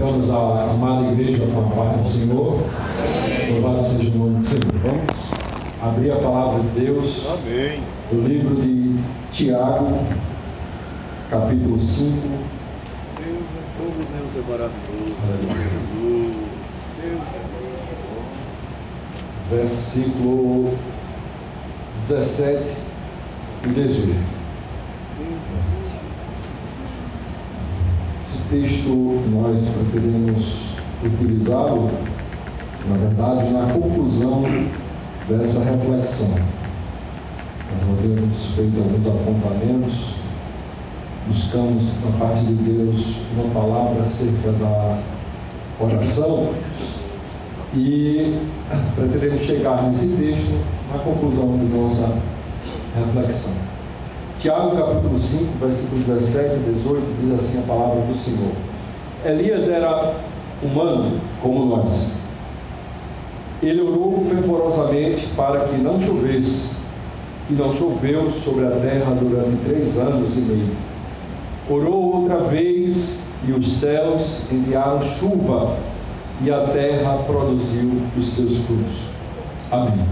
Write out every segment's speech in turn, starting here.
Vamos à amada igreja com a paz do Senhor. Louvado seja o nome do Senhor. Vamos abrir a palavra de Deus. Amém. Do livro de Tiago, capítulo 5. Deus é maravilhoso. Deus é Versículo 17 e 18. Esse texto nós preferimos utilizá-lo, na verdade, na conclusão dessa reflexão. Nós havíamos feito alguns apontamentos, buscamos da parte de Deus uma palavra acerca da oração e pretendemos chegar nesse texto na conclusão de nossa reflexão. Tiago capítulo 5, versículo 17 e 18 diz assim a palavra do Senhor: Elias era humano como nós. Ele orou fervorosamente para que não chovesse, e não choveu sobre a terra durante 3 anos e meio. Orou outra vez, e os céus enviaram chuva, e a terra produziu os seus frutos. Amém.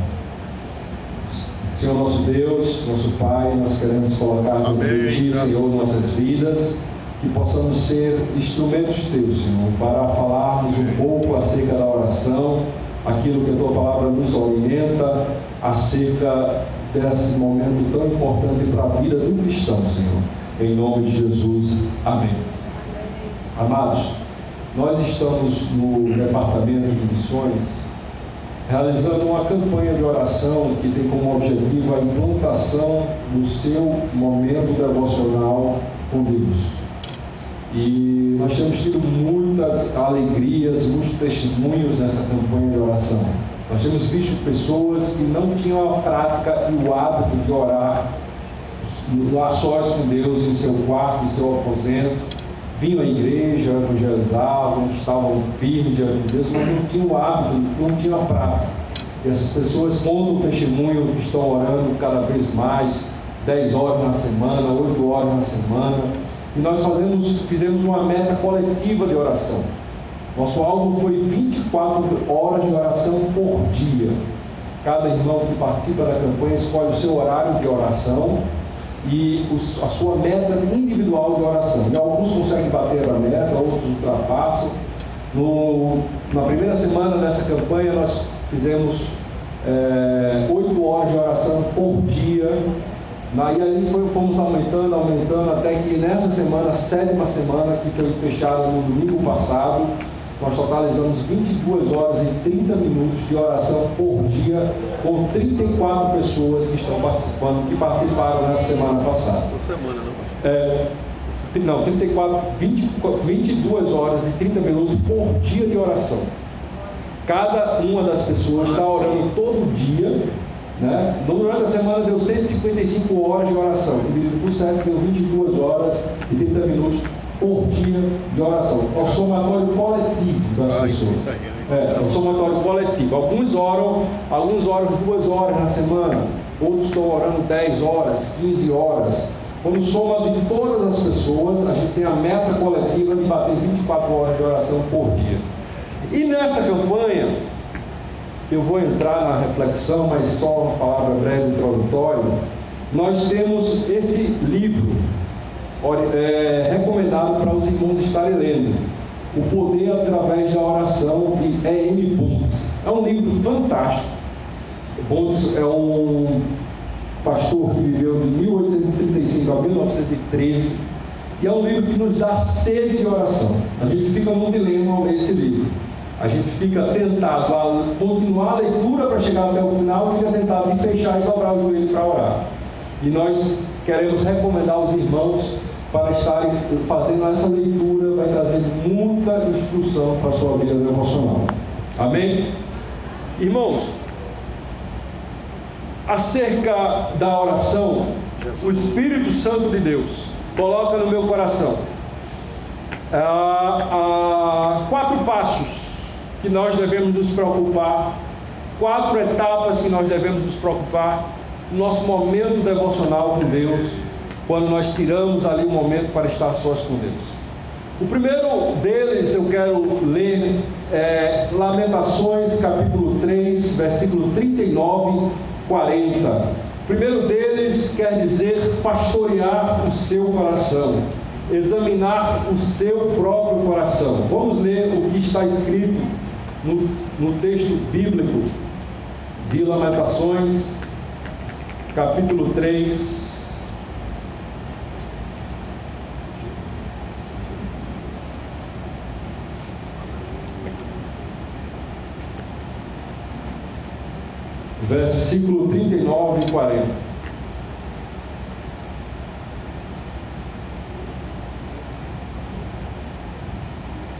Senhor nosso Deus, nosso Pai, nós queremos colocar diante de Ti, Senhor, nossas vidas, que possamos ser instrumentos Teus, Senhor, para falarmos um pouco acerca da oração, aquilo que a Tua palavra nos orienta acerca desse momento tão importante para a vida do cristão, Senhor. Em nome de Jesus. Amém. Amados, nós estamos no departamento de missões realizando uma campanha de oração que tem como objetivo a implantação do seu momento devocional com Deus. E nós temos tido muitas alegrias, muitos testemunhos nessa campanha de oração. Nós temos visto pessoas que não tinham a prática e o hábito de orar a sós com Deus em seu quarto, em seu aposento, vinham à igreja, evangelizavam, estavam firmes diante de Deus, mas não tinham o hábito, não tinham a prática. E essas pessoas contam o testemunho que estão orando cada vez mais, 10 horas na semana, 8 horas na semana. E nós fizemos uma meta coletiva de oração. Nosso alvo foi 24 horas de oração por dia. Cada irmão que participa da campanha escolhe o seu horário de oração e a sua meta individual de oração. E alguns conseguem bater a meta, outros ultrapassam. Na primeira semana dessa campanha nós fizemos 8 horas de oração por dia. E aí fomos aumentando, até que nessa semana, a 7ª semana, que foi fechada no domingo passado, nós totalizamos 22 horas e 30 minutos de oração por dia, com 34 pessoas que estão participando, que participaram nessa semana passada. Por semana, não? 22 horas e 30 minutos por dia de oração. Cada uma das pessoas está orando todo dia, né? Durante a semana deu 155 horas de oração, dividido por 7 deu 22 horas e 30 minutos por dia de oração. É o somatório coletivo das pessoas. É o somatório coletivo. Alguns oram 2 horas na semana, outros estão orando 10 horas, 15 horas. Quando soma de todas as pessoas, a gente tem a meta coletiva de bater 24 horas de oração por dia. E nessa campanha, eu vou entrar na reflexão, mas só uma palavra breve introdutória. Nós temos esse livro recomendado para os irmãos estarem lendo, O Poder através da Oração, de E.M. Bundes. É um livro fantástico. Bundes é um pastor que viveu de 1835 a 1913 e é um livro que nos dá sede de oração. A gente fica num dilema ao ler esse livro. A gente fica tentado a continuar a leitura para chegar até o final, fica tentado de fechar e dobrar o joelho para orar. E nós queremos recomendar aos irmãos para estarem fazendo essa leitura, vai trazer muita instrução para a sua vida devocional. Amém? Irmãos, acerca da oração, o Espírito Santo de Deus coloca no meu coração 4 passos que nós devemos nos preocupar, 4 etapas que nós devemos nos preocupar no nosso momento devocional com Deus, quando nós tiramos ali um momento para estar sós com Deus. O primeiro deles eu quero ler Lamentações capítulo 3, versículo 39, 40. O primeiro deles quer dizer pastorear o seu coração, examinar o seu próprio coração. Vamos ler o que está escrito no texto bíblico de Lamentações, capítulo 3, versículo 39 e 40.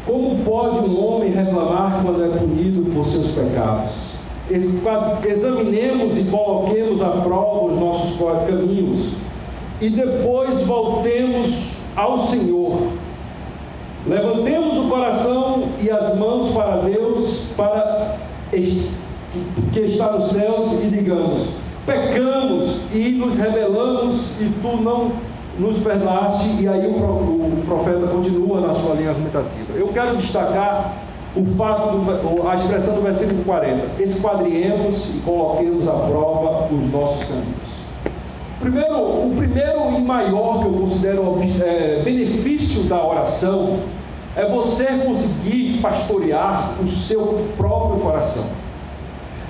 Como pode um homem reclamar quando é punido por seus pecados? Examinemos e coloquemos à prova os nossos caminhos e depois voltemos ao Senhor. Levantemos o coração e as mãos para Deus, para que está nos céus, e digamos: pecamos e nos rebelamos e tu não nos perdoaste. E aí o profeta continua na sua linha argumentativa. Eu quero destacar o fato, a expressão do versículo 40: esquadriemos e coloquemos à prova os nossos caminhos. O primeiro e maior que eu considero benefício da oração é você conseguir pastorear o seu próprio coração.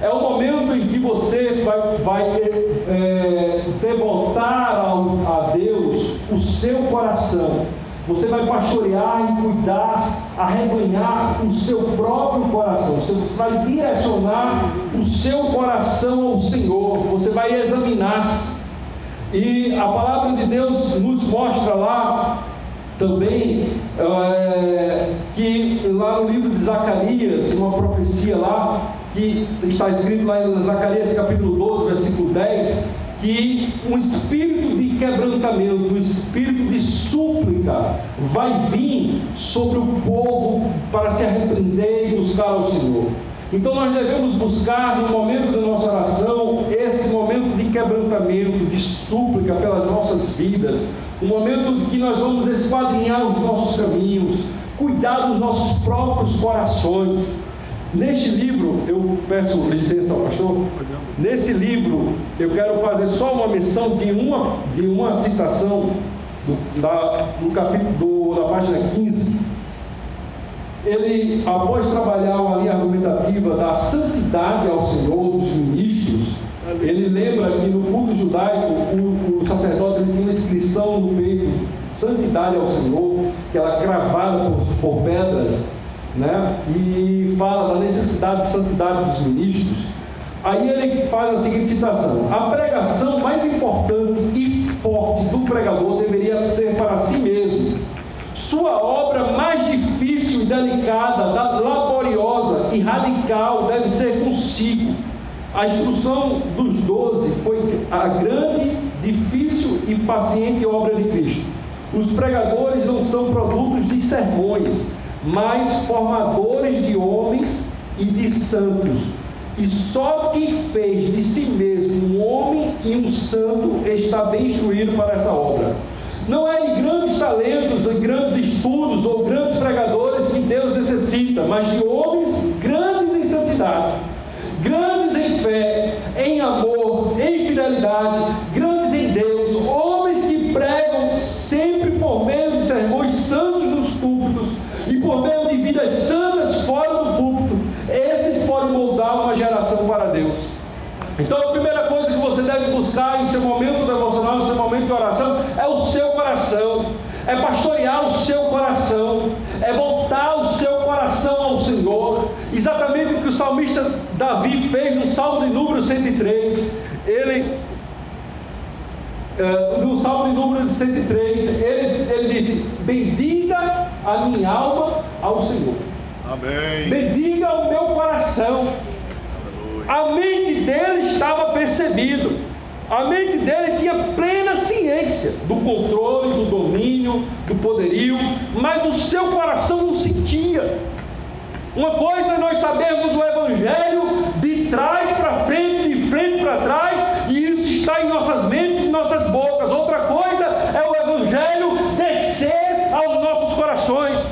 É o momento em que você vai devotar a Deus o seu coração. Você vai pastorear e cuidar, arrebanhar o seu próprio coração. Você vai direcionar o seu coração ao Senhor. Você vai examinar-se. E a palavra de Deus nos mostra lá também que lá no livro de Zacarias, uma profecia lá, que está escrito lá em Zacarias capítulo 12, versículo 10, que um espírito de quebrantamento, um espírito de súplica vai vir sobre o povo para se arrepender e buscar ao Senhor. Então nós devemos buscar no momento da nossa oração esse momento de quebrantamento, de súplica pelas nossas vidas, um momento em que nós vamos esquadrinhar os nossos caminhos, cuidar dos nossos próprios corações. Neste livro, eu peço licença ao pastor, nesse livro eu quero fazer só uma menção de uma citação no capítulo da página 15. Ele, após trabalhar uma linha argumentativa da santidade ao Senhor dos ministros, ele lembra que no culto judaico o sacerdote tinha uma inscrição no peito: santidade ao Senhor, que era cravada por pedras, né? E fala da necessidade de santidade dos ministros. Aí ele faz a seguinte citação: a pregação mais importante e forte do pregador deveria ser para si mesmo. Sua obra mais difícil e delicada, laboriosa e radical deve ser consigo. A instrução dos 12 foi a grande, difícil e paciente obra de Cristo. Os pregadores não são produtos de sermões, mas formadores de homens e de santos. E só quem fez de si mesmo um homem e um santo está bem instruído para essa obra. Não é de grandes talentos, de grandes estudos ou grandes pregadores que Deus necessita, mas de homens grandes em santidade, grandes em fé, em amor, em fidelidade, grandes em Deus, homens que pregam sempre por meio de sermões santos nos púlpitos e por meio de vidas santas fora do púlpito. Esses podem moldar uma geração para Deus. Então a primeira coisa que você deve buscar em seu momento devocional, em seu momento de oração, é o seu coração, é pastorear o seu coração, é voltar o seu coração ao Senhor. Exatamente o que o salmista Davi fez no Salmo de número 103. No Salmo de número 103, ele disse: bendiga a minha alma ao Senhor. Amém. Bendiga o meu coração. A mente dele estava percebido, a mente dele tinha plena ciência do controle, do domínio, do poderio, mas o seu coração não sentia. Uma coisa é nós sabermos o Evangelho de trás para frente, de frente para trás, e isso está em nossas mentes e nossas bocas. Outra coisa é o Evangelho descer aos nossos corações.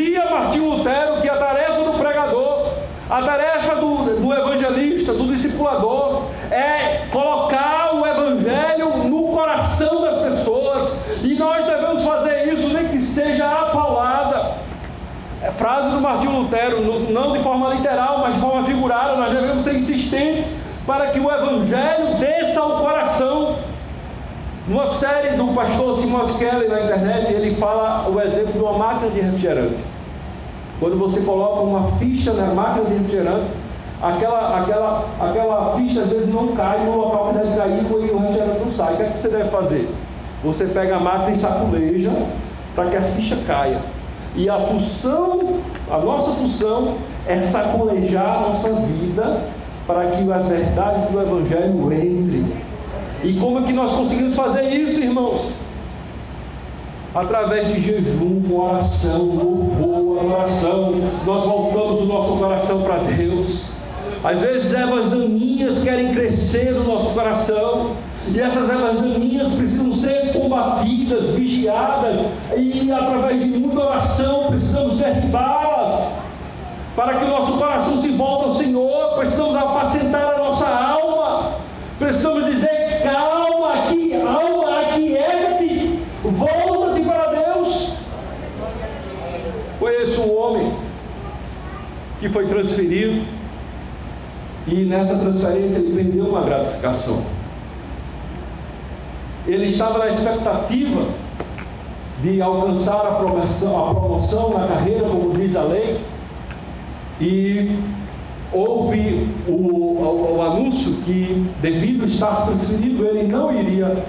dizia Martinho Lutero que a tarefa do pregador, a tarefa do evangelista, do discipulador, é colocar o evangelho no coração das pessoas, e nós devemos fazer isso, nem que seja a paulada. É frase do Martinho Lutero, não de forma literal, mas de forma figurada. Nós devemos ser insistentes para que o evangelho desça ao coração. Numa série do pastor Timothy Keller na internet, ele fala o exemplo de uma máquina de refrigerante. Quando você coloca uma ficha na máquina de refrigerante, aquela ficha às vezes não cai no local que deve cair e o refrigerante não sai. O que é que você deve fazer? Você pega a máquina e saculeja para que a ficha caia. E a nossa função é saculejar a nossa vida para que as verdades do evangelho entrem. E como é que nós conseguimos fazer isso, irmãos? Através de jejum, oração, louvor, adoração. Nós voltamos o nosso coração para Deus. Às vezes ervas daninhas querem crescer no nosso coração, e essas ervas daninhas precisam ser combatidas, vigiadas, e através de muita oração precisamos derribá-las, para que o nosso coração se volte ao Senhor. Precisamos apacentar a nossa alma, precisamos dizer: calma aqui, alma, aquieta-te, volta-te para Deus. Conheço um homem que foi transferido, e nessa transferência ele perdeu uma gratificação. Ele estava na expectativa de alcançar a promoção na carreira, como diz a lei, e houve o anúncio que, devido estar transferido, ele não iria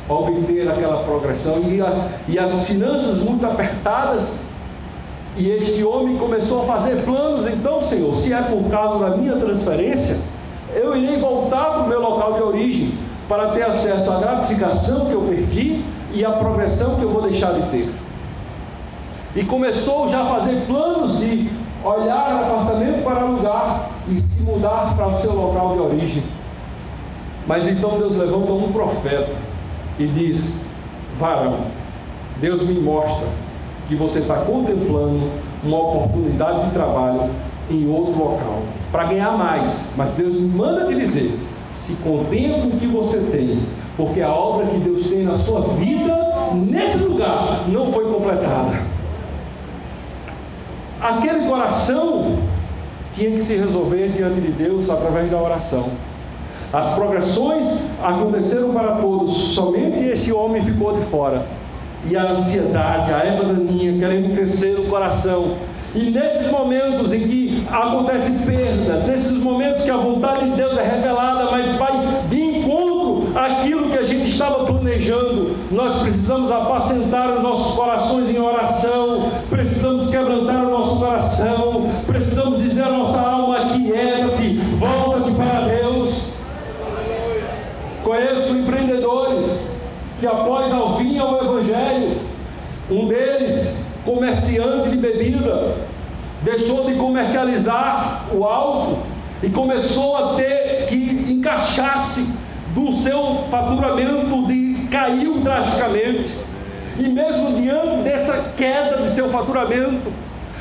obter aquela progressão, e as finanças muito apertadas. E este homem começou a fazer planos. Então, Senhor, se é por causa da minha transferência, eu irei voltar para o meu local de origem, para ter acesso à gratificação que eu perdi e à progressão que eu vou deixar de ter. E começou já a fazer planos de olhar apartamento para alugar e se mudar para o seu local de origem. Mas então Deus levanta um profeta e diz: varão, Deus me mostra que você está contemplando uma oportunidade de trabalho em outro local, para ganhar mais. Mas Deus manda te dizer: se contente com o que você tem, porque a obra que Deus tem na sua vida, nesse lugar, não foi completada. Aquele coração tinha que se resolver diante de Deus através da oração. As progressões aconteceram para todos, somente este homem ficou de fora. E a ansiedade, a erva daninha querendo crescer no coração. E nesses momentos em que acontecem perdas, nesses momentos que a vontade de Deus é revelada, mas vai de encontro àquilo que a gente estava planejando, nós precisamos apacentar os nossos corações em oração, precisamos quebrantar o nosso coração, precisamos dizer à nossa alma: aquieta-te, volta-te para Deus. Conheço empreendedores que, após ao vir ao Evangelho, um deles, comerciante de bebida, deixou de comercializar o álcool e começou a ter que encaixar-se do seu faturamento, caiu drasticamente. E mesmo diante dessa queda de seu faturamento,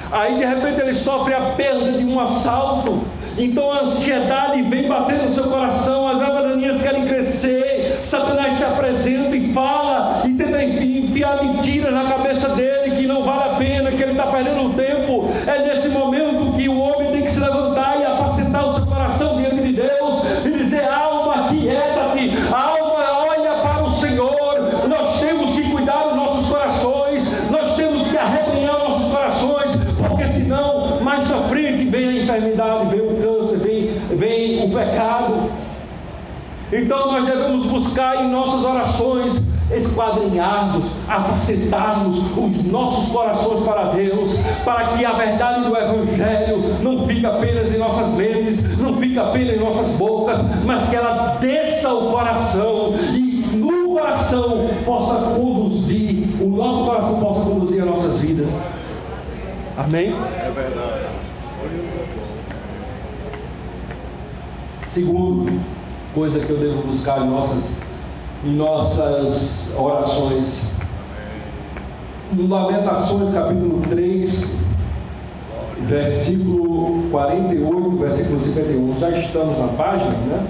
aí de repente ele sofre a perda de um assalto. Então a ansiedade vem batendo no seu coração, as ervas daninhas querem crescer, Satanás se apresenta e fala e tenta enfiar mentiras na cabeça dele, que não vale a pena, que ele está perdendo tempo. É nesse momento que o homem tem que se levantar e apacentar o seu coração diante de Deus e dizer: alma, aquieta-te, alma, olha para o Senhor. Nós temos que cuidar dos nossos corações, nós temos que arrebanhar nossos corações, porque senão mais na frente vem a enfermidade, vem o câncer, vem o pecado. Então nós devemos buscar em nossas orações esquadrinharmos, apacentarmos os nossos corações para Deus, para que a verdade do Evangelho não fique apenas em nossas mentes, não fique apenas em nossas bocas, mas que ela desça ao coração e no coração possa conduzir, o nosso coração possa conduzir as nossas vidas. Amém? É verdade. Segundo coisa que eu devo buscar em nossas orações. No Lamentações capítulo 3, versículo 48, versículo 51. Já estamos na página, né?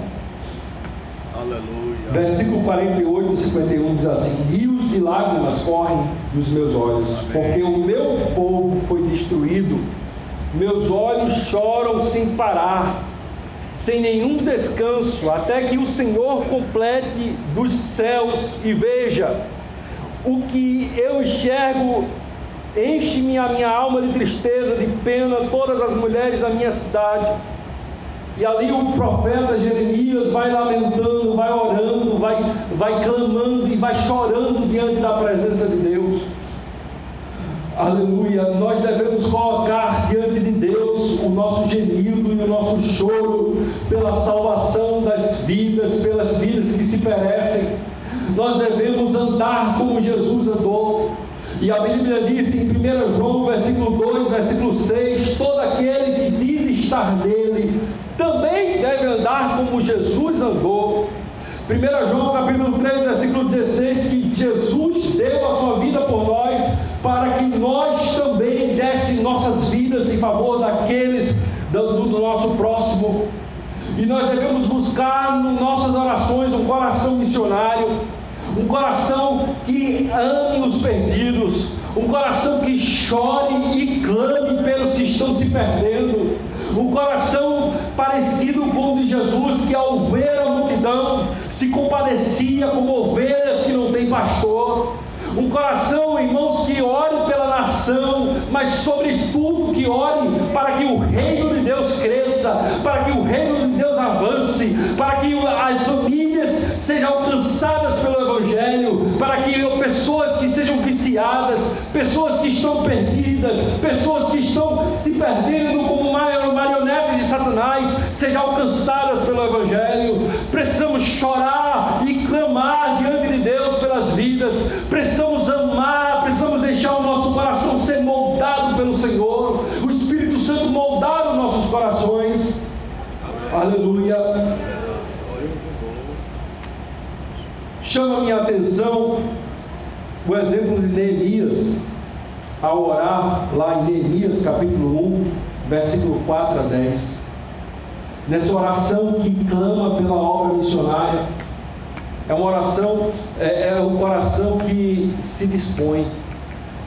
Aleluia. Versículo 48 e 51 diz assim: rios de lágrimas correm dos meus olhos, porque o meu povo foi destruído. Meus olhos choram sem parar, sem nenhum descanso, até que o Senhor complete dos céus e veja. O que eu enxergo enche-me a minha alma de tristeza, de pena, todas as mulheres da minha cidade. E ali o profeta Jeremias vai lamentando, vai orando, vai clamando e vai chorando diante da presença de Deus. Aleluia. Nós devemos colocar diante de Deus o nosso gemido e o nosso choro pela salvação das vidas, pelas vidas que se perecem. Nós devemos andar como Jesus andou. E a Bíblia diz em 1 João, versículo 2, versículo 6, todo aquele que diz estar nele, também deve andar como Jesus andou. 1 João capítulo 3, versículo 16, que Jesus deu a sua vida por nós, para que nós também dessem nossas vidas em favor daqueles do nosso próximo. E nós devemos buscar nas nossas orações um coração missionário, um coração que ame os perdidos, um coração que chore e clame pelos que estão se perdendo, um coração parecido com o de Jesus, que ao ver a multidão se compadecia como ovelhas que não têm pastor. Um coração, irmãos, que ore pela nação, mas sobretudo que ore para que o reino de Deus cresça, para que o reino de Deus avance, para que as famílias sejam alcançadas pelo Evangelho, para que pessoas que sejam viciadas, pessoas que estão perdidas, pessoas que estão se perdendo como marionetes de Satanás, sejam alcançadas pelo Evangelho. Precisamos chorar e clamar diante de Deus pelas vidas, precisamos amar, precisamos deixar o nosso coração ser moldado pelo Senhor, o Espírito Santo moldar os nossos corações. Aleluia. Chama a minha atenção o exemplo de Neemias, ao orar lá em Neemias capítulo 1, versículo 4 a 10. Nessa oração que clama pela obra missionária, é uma oração, é um coração que se dispõe,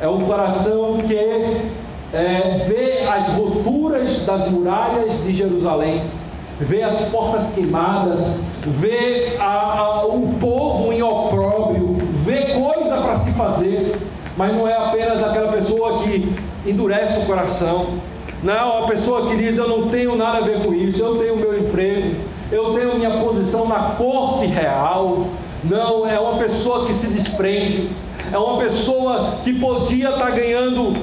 é um coração que vê as rupturas das muralhas de Jerusalém, vê as portas queimadas, vê o povo em opróbrio, vê coisa para se fazer, mas não é apenas aquela pessoa que endurece o coração, não é uma pessoa que diz: eu não tenho nada a ver com isso, eu tenho meu emprego, eu tenho minha posição na corte real. Não, é uma pessoa que se desprende, é uma pessoa que podia estar ganhando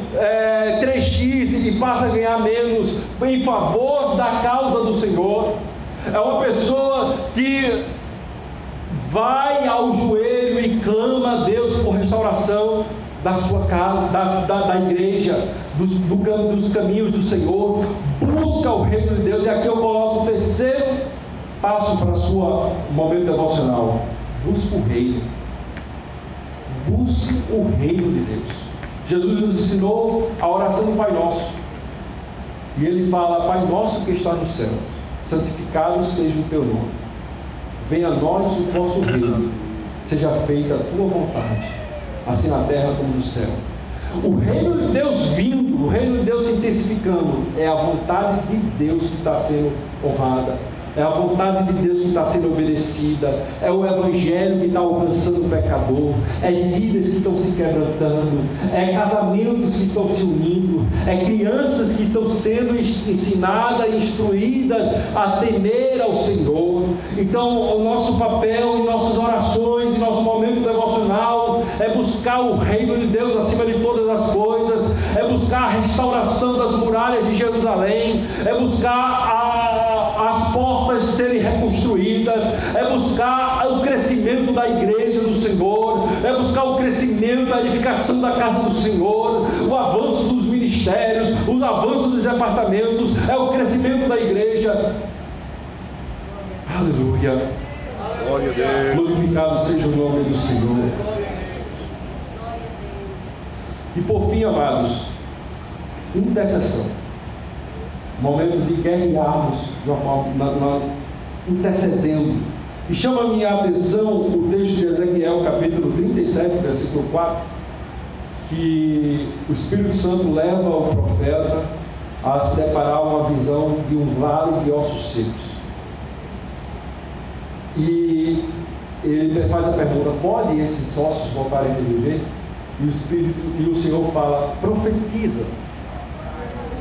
3x e passa a ganhar menos em favor da causa do Senhor. É uma pessoa que vai ao joelho e clama a Deus por restauração da sua casa, da igreja, dos caminhos do Senhor, busca o reino de Deus. E aqui eu coloco o terceiro passo para o seu momento devocional: busca o reino. Busque o reino de Deus. Jesus nos ensinou a oração do Pai Nosso, e Ele fala: Pai Nosso que está no céu, santificado seja o teu nome, venha a nós o vosso reino, seja feita a tua vontade, assim na terra como no céu. O reino de Deus vindo, o reino de Deus se intensificando, é a vontade de Deus que está sendo honrada, é a vontade de Deus que está sendo obedecida, é o Evangelho que está alcançando o pecador, é vidas que estão se quebrantando, é casamentos que estão se unindo, é crianças que estão sendo ensinadas, instruídas a temer ao Senhor. Então o nosso papel em nossas orações, em nosso momento devocional, é buscar o reino de Deus acima de todas as coisas, é buscar a restauração das muralhas de Jerusalém, é buscar as portas serem reconstruídas, é buscar o crescimento da igreja do Senhor, é buscar o crescimento da edificação da casa do Senhor, o avanço dos ministérios, os avanços dos departamentos, é o crescimento da igreja. Aleluia. Glória a Deus. Glorificado seja o nome do Senhor. E por fim, amados, intercessão. momento de guerrearmos de uma forma, intercedendo. E chama a minha atenção o texto de Ezequiel, capítulo 37, versículo 4, que o Espírito Santo leva o profeta a se deparar uma visão de um vale de ossos secos. E ele faz a pergunta: pode esses ossos voltarem a viver? E o Senhor fala: profetiza.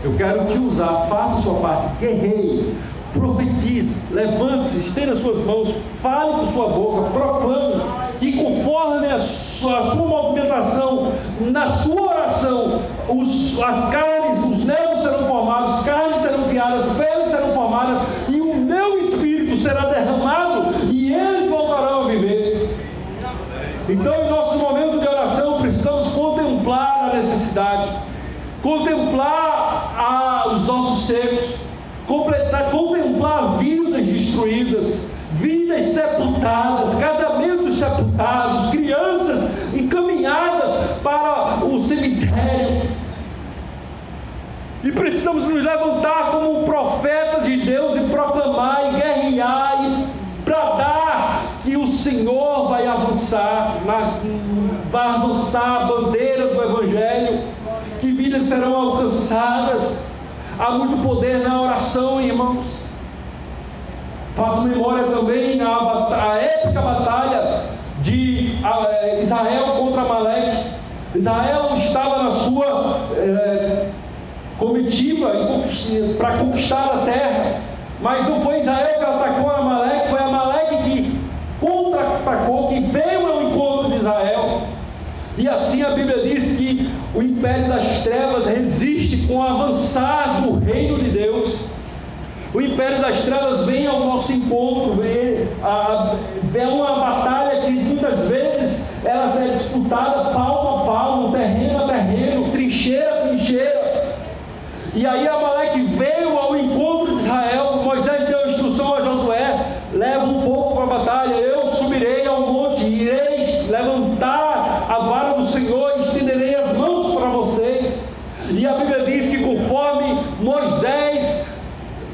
Eu quero te usar, faça a sua parte, guerreie, profetize, levante-se, estenda suas mãos, fale com sua boca, proclame que conforme a sua movimentação, na sua oração, as carnes, os nervos serão formados, carnes serão criadas, peles serão formadas, e o meu Espírito será derramado e eles voltarão a viver. Então, em nosso momento de oração, precisamos contemplar a necessidade, contemplar os ossos secos, contemplar vidas destruídas, vidas sepultadas, casamentos sepultados, crianças encaminhadas para o cemitério. E precisamos nos levantar como profetas de Deus e proclamar e guerrear e bradar que o Senhor vai avançar, vai avançar a bandeira do Evangelho, que vidas serão alcançadas. Há muito poder na oração, irmãos. Faço memória também na épica batalha de Israel contra Amaleque. Israel estava na sua comitiva para conquistar a terra, mas não foi Israel que atacou Amaleque, foi Amaleque que contra-atacou, que veio ao encontro de Israel. E assim a Bíblia diz que o império das trevas resiste com o avançar do reino de Deus. O império das trevas vem ao nosso encontro, vem uma batalha que muitas vezes ela é disputada palmo a palmo, terreno a terreno, trincheira a trincheira. E aí Amaleque veio ao encontro de Israel. Moisés deu a instrução a Josué: leva um pouco para a batalha, eu subirei ao monte, irei levantar a vara do Senhor e estenderei as mãos para vocês. E a Bíblia diz que conforme Moisés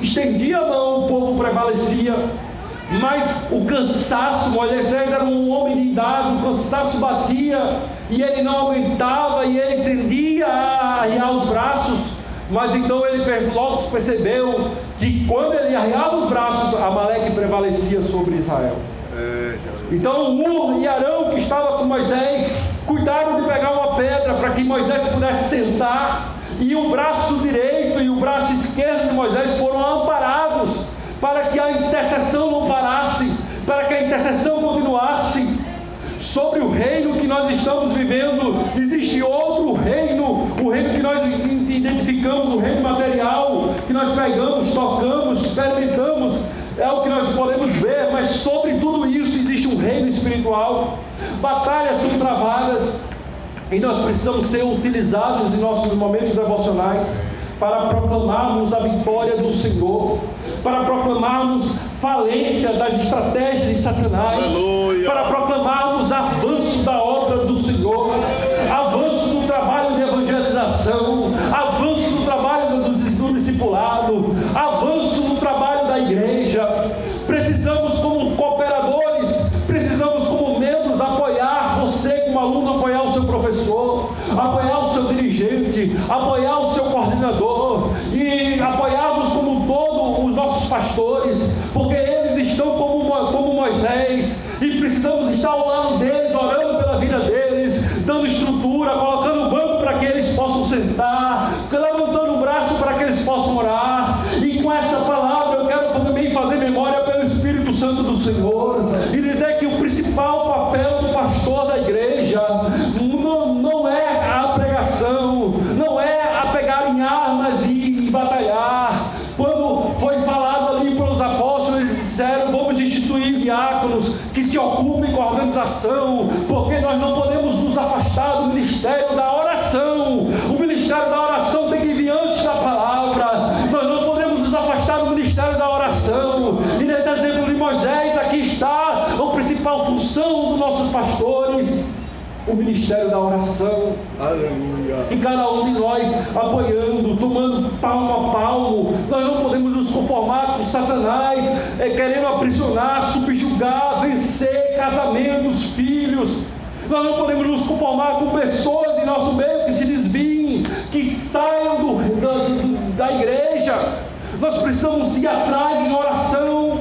estendia a mão, o povo prevalecia. Mas o cansaço, Moisés era um homem de idade, o cansaço batia e ele não aguentava e ele tendia a arriar os braços. Mas então ele logo percebeu que quando ele arriava os braços, Amaleque prevalecia sobre Israel. Então Ur e Arão, que estava com Moisés, cuidaram de pegar uma pedra para que Moisés pudesse sentar, e o braço direito e o braço esquerdo de Moisés foram amparados para que a intercessão não parasse, para que a intercessão continuasse. Sobre o reino que nós estamos vivendo, existe outro reino, o reino que nós identificamos, o reino material, que nós pegamos, tocamos, experimentamos, é o que nós podemos ver, mas sobre tudo isso existe um reino espiritual. Batalhas são travadas e nós precisamos ser utilizados em nossos momentos devocionais para proclamarmos a vitória do Senhor, para proclamarmos falência das estratégias de Satanás, aleluia, para proclamarmos avanço da obra do Senhor, avanço do trabalho de evangelização, avanço do trabalho do discipulado, avanço no trabalho da igreja. Precisamos, como cooperadores, precisamos, como membros, apoiar você como aluno, apoiar o seu professor, apoiar o seu dirigente, apoiar o seu coordenador e apoiarmos como um todo os nossos pastores, porque eles estão como Moisés e precisamos estar ao lado deles, orando pela vida deles, dando estrutura, colocando o banco para que eles possam sentar, levantando o braço para que eles possam orar. E com essa palavra eu quero também fazer memória pelo Espírito Santo do Senhor e dizer que o principal papel do pastor da igreja não é a pregação, não é a pegar em armas e batalhar. Quando foi falado ali pelos apóstolos, eles disseram: vamos instituir diáconos que se ocupem com a organização, porque nós não podemos nos afastar do ministério da oração. O ministério da oração tem que vir antes da palavra. Nós não podemos nos afastar do ministério da oração. E nesse exemplo de Moisés, aqui está a principal função dos nossos pastores: o ministério da oração. Aleluia. E cada um de nós apoiando, tomando palmo a palmo. conformar com Satanás, querendo aprisionar, subjugar, vencer casamentos, filhos. Nós não podemos nos conformar com pessoas em nosso meio que se desviem, que saiam da igreja. Nós precisamos ir atrás em oração.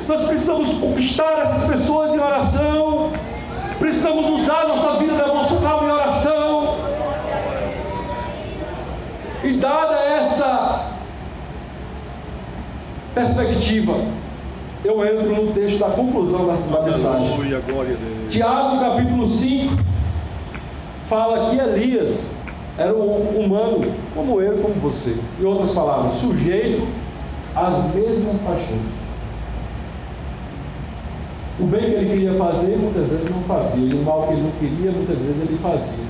Nós precisamos conquistar essas pessoas em oração. Precisamos usar nossa vida devocional em oração. E dada essa perspectiva, eu entro no texto da conclusão da mensagem. Aleluia, glória a Deus. Tiago, capítulo 5, fala que Elias era um humano, como eu e como você. Em outras palavras, sujeito às mesmas paixões. O bem que ele queria fazer, muitas vezes não fazia. E o mal que ele não queria, muitas vezes ele fazia.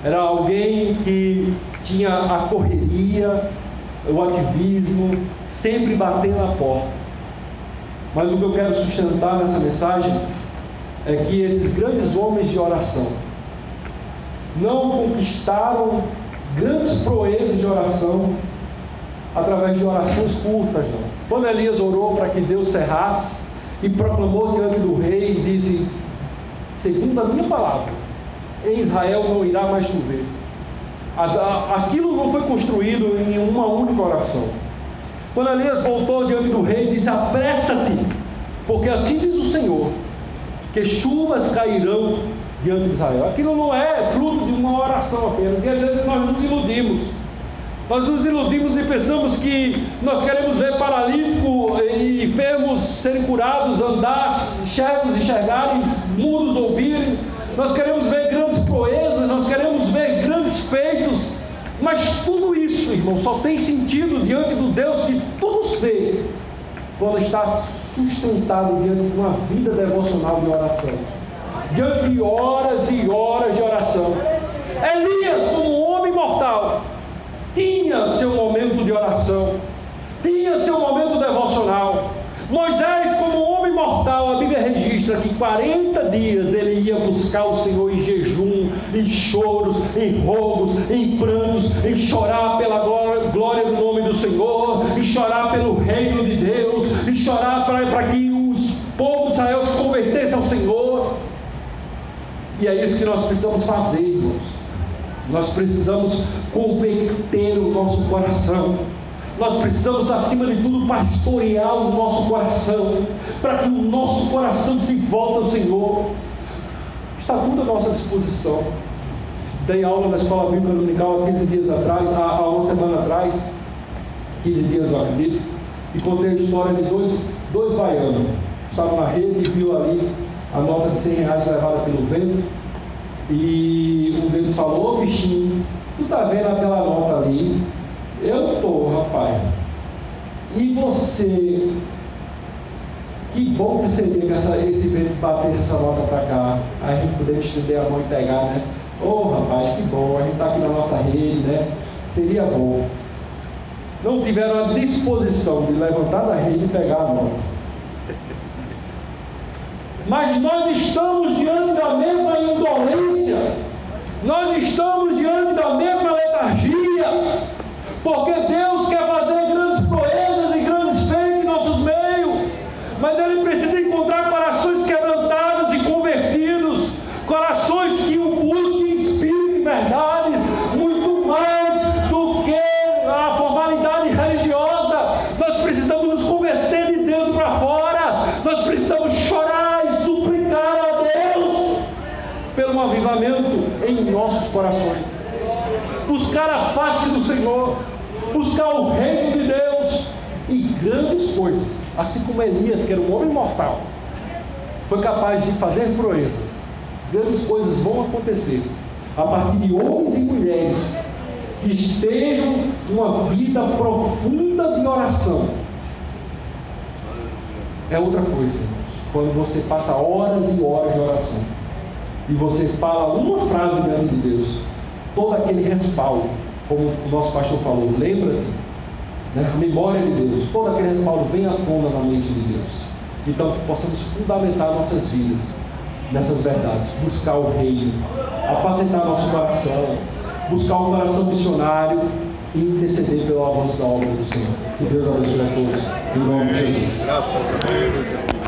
Era alguém que tinha a correria, o ativismo, sempre batendo na porta. Mas o que eu quero sustentar nessa mensagem é que esses grandes homens de oração não conquistaram grandes proezas de oração através de orações curtas, não. Quando Elias orou para que Deus cerrasse e proclamou diante do rei e disse: segundo a minha palavra, em Israel não irá mais chover. Aquilo não foi construído em uma única oração. Quando Elias voltou diante do rei e disse: apressa-te, porque assim diz o Senhor, que chuvas cairão diante de Israel. Aquilo não é fruto de uma oração apenas. E às vezes nós nos iludimos. Nós nos iludimos e pensamos que nós queremos ver paralítico e enfermos serem curados, andar, cegos enxergarem, mudos ouvirem. Nós queremos ver grandes proezas, nós queremos ver grandes feitos. Mas tudo isso, irmão, só tem sentido diante do Deus que tudo vê, quando está sustentado diante de uma vida devocional de oração, diante de horas e horas de oração. Elias, como um homem mortal, tinha seu momento de oração, tinha seu momento devocional. Moisés, como um homem mortal, a Bíblia registra que 40 dias ele ia buscar o Senhor em jejum, em choros, em rogos, em prantos, em chorar pela glória do nome do Senhor, em chorar pelo reino de Deus, em chorar para que os povos de Israel se convertessem ao Senhor. E é isso que nós precisamos fazer, irmãos. Nós precisamos converter o nosso coração. Nós precisamos, acima de tudo, pastorear o nosso coração, para que o nosso coração se volte ao Senhor. Está tudo à nossa disposição. Dei aula na Escola Bíblica Dominical há 15 dias atrás, há uma semana atrás, 15 dias eu acredito, e contei a história de dois baianos. Estavam na rede e viu ali a nota de R$100 levada pelo vento, e um deles falou: ô bichinho, tu tá vendo aquela nota ali? Eu estou, rapaz. E você? Que bom que seria que esse vento batesse essa nota para cá. Aí a gente poderia estender a mão e pegar, né? Rapaz, que bom. A gente está aqui na nossa rede, né? Seria bom. Não tiveram a disposição de levantar da rede e pegar a nota. Mas nós estamos diante da mesma indolência. Nós estamos diante da mesma letargia. Porque Deus quer fazer grandes proezas e grandes feitos em nossos meios, mas Ele precisa encontrar corações quebrantados e convertidos, corações que o busquem em espírito e verdades, muito mais do que a formalidade religiosa. Nós precisamos nos converter de dentro para fora. Nós precisamos chorar e suplicar a Deus pelo avivamento em nossos corações, buscar a face do Senhor, buscar o reino de Deus e grandes coisas. Assim como Elias, que era um homem mortal, foi capaz de fazer proezas, grandes coisas vão acontecer a partir de homens e mulheres que estejam numa vida profunda de oração. É outra coisa, irmãos, quando você passa horas e horas de oração e você fala uma frase diante de Deus, todo aquele respaldo, como o nosso pastor falou, lembra-te, né? A memória de Deus, todo aquele respaldo vem à tona na mente de Deus. Então, que possamos fundamentar nossas vidas nessas verdades, buscar o reino, apacentar nosso coração, buscar um coração missionário, e interceder pelo avanço da obra do Senhor. Que Deus abençoe a todos. Em nome de Jesus. Graças a Deus, Jesus.